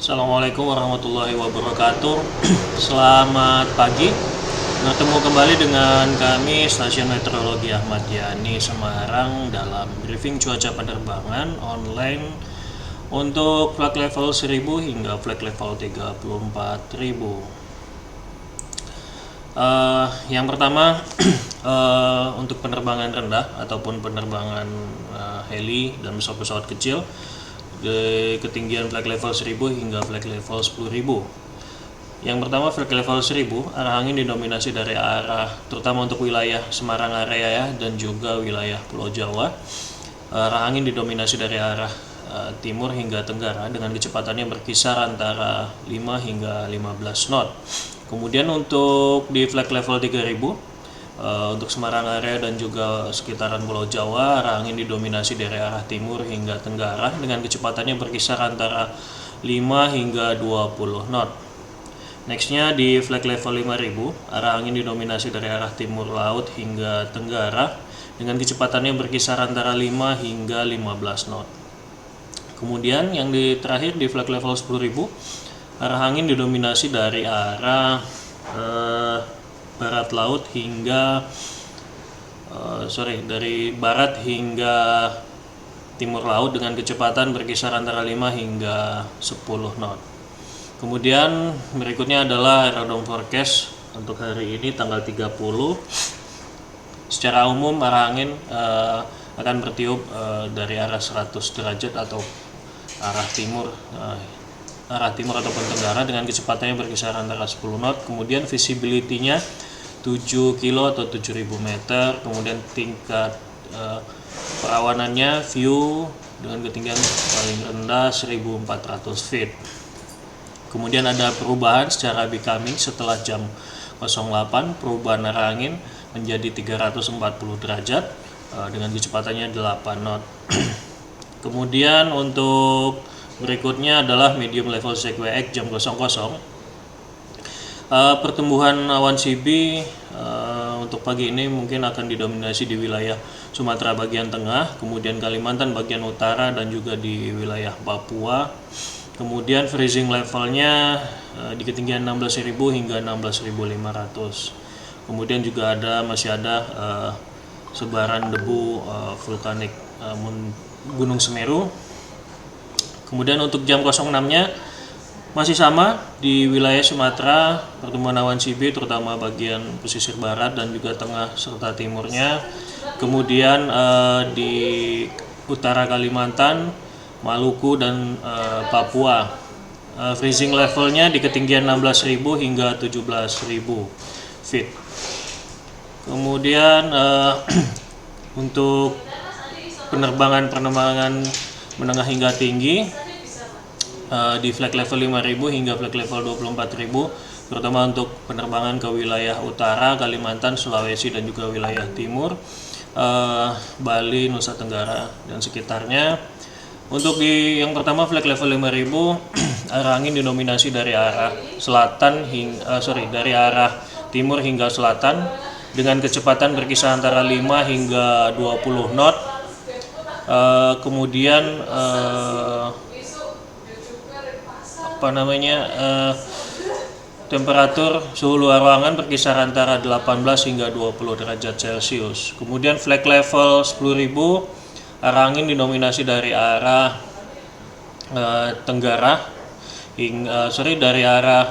Assalamualaikum warahmatullahi wabarakatuh. Selamat pagi. Bertemu kembali dengan kami Stasiun Meteorologi Ahmad Yani Semarang dalam briefing cuaca penerbangan online untuk flight level 1000 hingga flight level 34.000. Yang pertama untuk penerbangan rendah ataupun penerbangan heli dan pesawat-pesawat kecil di ketinggian flight level 1000 hingga flight level 10.000. Yang pertama flight level 1000, arah angin didominasi dari arah terutama untuk wilayah Semarang area ya, dan juga wilayah Pulau Jawa. Arah angin didominasi dari arah timur hingga tenggara dengan kecepatannya berkisar antara 5 hingga 15 knot. Kemudian untuk di flight level 3000 untuk Semarang area dan juga sekitaran Pulau Jawa, arah angin didominasi dari arah timur hingga tenggara dengan kecepatannya berkisar antara 5 hingga 20 knot. Nextnya di flight level 5000, arah angin didominasi dari arah timur laut hingga tenggara dengan kecepatannya berkisar antara 5 hingga 15 knot. Kemudian yang terakhir di flight level 10.000, arah angin didominasi dari arah barat laut hingga dari barat hingga timur laut dengan kecepatan berkisar antara 5 hingga 10 knot. Kemudian berikutnya adalah aerodrome forecast untuk hari ini tanggal 30. Secara umum arah angin akan bertiup dari arah 100 derajat atau arah timur ataupun tenggara dengan kecepatannya berkisar antara 10 knot. Kemudian visibility-nya 7 kilo atau 7000 meter. Kemudian tingkat perawanannya view dengan ketinggian paling rendah 1400 feet. Kemudian ada perubahan secara becoming setelah jam 08, perubahan arah angin menjadi 340 derajat dengan kecepatannya 8 knot. Kemudian untuk berikutnya adalah medium level CQX jam 00. Pertumbuhan awan CB untuk pagi ini mungkin akan didominasi di wilayah Sumatera bagian tengah, kemudian Kalimantan bagian utara, dan juga di wilayah Papua. Kemudian freezing levelnya di ketinggian 16.000 hingga 16.500. Kemudian juga masih ada sebaran debu vulkanik Gunung Semeru. Kemudian untuk jam 06-nya masih sama di wilayah Sumatera, pertumbuhan awan CB terutama bagian pesisir barat dan juga tengah serta timurnya. Kemudian di utara Kalimantan, Maluku dan Papua, freezing levelnya di ketinggian 16.000 hingga 17.000 feet. Kemudian untuk penerbangan menengah hingga tinggi di flight level 5.000 hingga flight level 24.000, terutama untuk penerbangan ke wilayah utara, Kalimantan, Sulawesi dan juga wilayah timur, Bali, Nusa Tenggara dan sekitarnya. Untuk yang pertama flight level 5.000, arah angin didominasi dari arah dari arah timur hingga selatan dengan kecepatan berkisar antara 5 hingga 20 knot. Kemudian temperatur suhu luar ruangan berkisar antara 18 hingga 20 derajat Celcius. Kemudian flight level 10.000, arah angin didominasi dari arah dari arah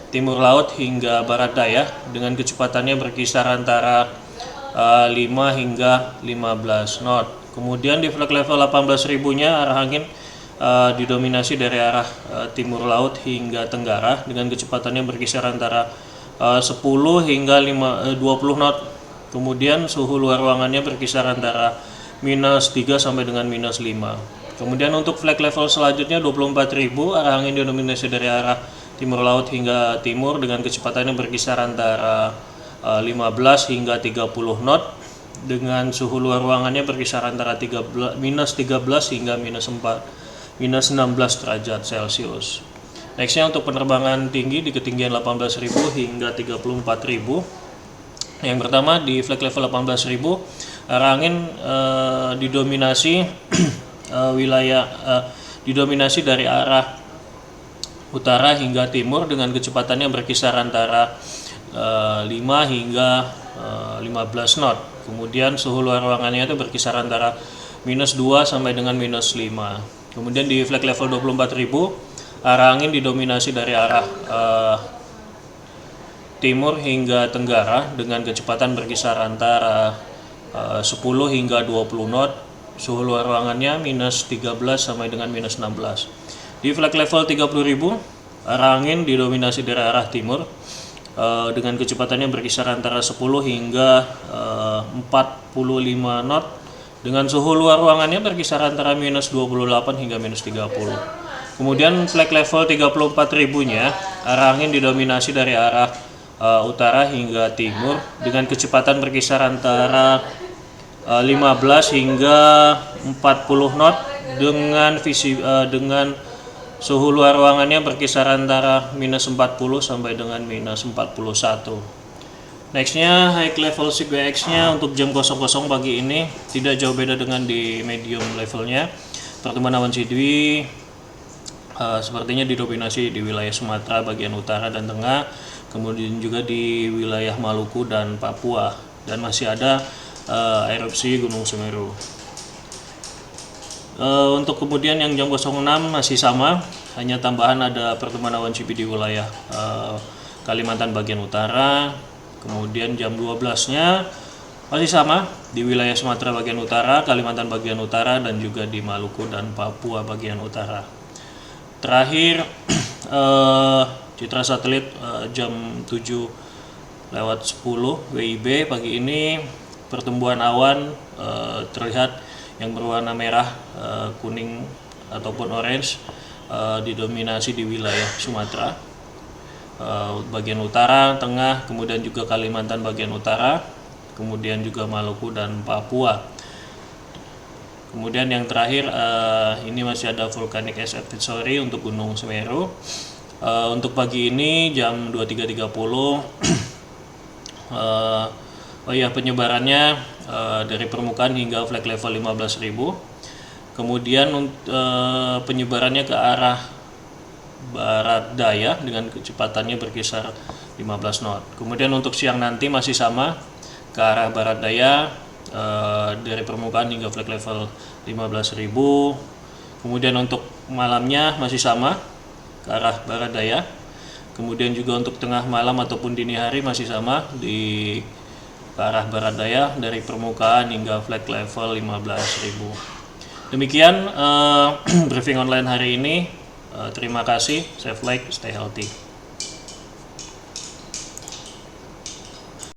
timur laut hingga barat daya dengan kecepatannya berkisar antara 5 hingga 15 knot. Kemudian di flight level 18.000-nya arah angin didominasi dari arah timur laut hingga tenggara dengan kecepatannya berkisar antara 10 hingga 20 knot. Kemudian suhu luar ruangannya berkisar antara -3 sampai dengan -5. Kemudian untuk flight level selanjutnya 24.000, arah angin didominasi dari arah timur laut hingga timur dengan kecepatannya berkisar antara 15 hingga 30 knot dengan suhu luar ruangannya berkisar antara -13 hingga -16 derajat Celcius. Nextnya untuk penerbangan tinggi di ketinggian 18.000 hingga 34.000. Yang pertama di flight level 18.000, arah angin didominasi dari arah utara hingga timur dengan kecepatannya berkisar antara 5 hingga 15 knot. Kemudian suhu luar ruangannya itu berkisar antara -2 sampai dengan -5. Kemudian di flag level 24.000, arah angin didominasi dari arah timur hingga tenggara dengan kecepatan berkisar antara 10 hingga 20 knot. Suhu luar ruangannya -13 sampai dengan -16. Di flag level 30.000, arah angin didominasi dari arah timur dengan kecepatannya berkisar antara 10 hingga 45 knot dengan suhu luar ruangannya berkisar antara -28 hingga -30. Kemudian flag level 34.000-nya, arah angin didominasi dari arah utara hingga timur dengan kecepatan berkisar antara 15 hingga 40 knot dengan suhu luar ruangannya berkisar antara -40 sampai dengan -41. Nextnya high level CPX nya untuk jam 00 pagi ini tidak jauh beda dengan di medium levelnya. Pertemuan awan sidwi sepertinya didominasi di wilayah Sumatera bagian utara dan tengah, kemudian juga di wilayah Maluku dan Papua, dan masih ada erupsi Gunung Semeru. Untuk kemudian yang jam 06 masih sama, hanya tambahan ada pertemuan awan CP di wilayah Kalimantan bagian utara. Kemudian jam 12-nya masih sama di wilayah Sumatera bagian utara, Kalimantan bagian utara, dan juga di Maluku dan Papua bagian utara. Terakhir citra satelit jam 7:10 WIB pagi ini, pertumbuhan awan terlihat yang berwarna merah, kuning ataupun orange, didominasi di wilayah Sumatera bagian utara, tengah, kemudian juga Kalimantan bagian utara, kemudian juga Maluku dan Papua. Kemudian yang terakhir ini masih ada volcanic ash advisory untuk Gunung Semeru. Untuk pagi ini jam 23.30 penyebarannya dari permukaan hingga flag level 15.000. Kemudian penyebarannya ke arah barat daya dengan kecepatannya berkisar 15 knot. Kemudian untuk siang nanti masih sama ke arah barat daya dari permukaan hingga flag level 15.000. Kemudian untuk malamnya masih sama ke arah barat daya. Kemudian juga untuk tengah malam ataupun dini hari masih sama di ke arah barat daya dari permukaan hingga flag level 15.000. Demikian briefing online hari ini. Terima kasih. Save like, stay healthy.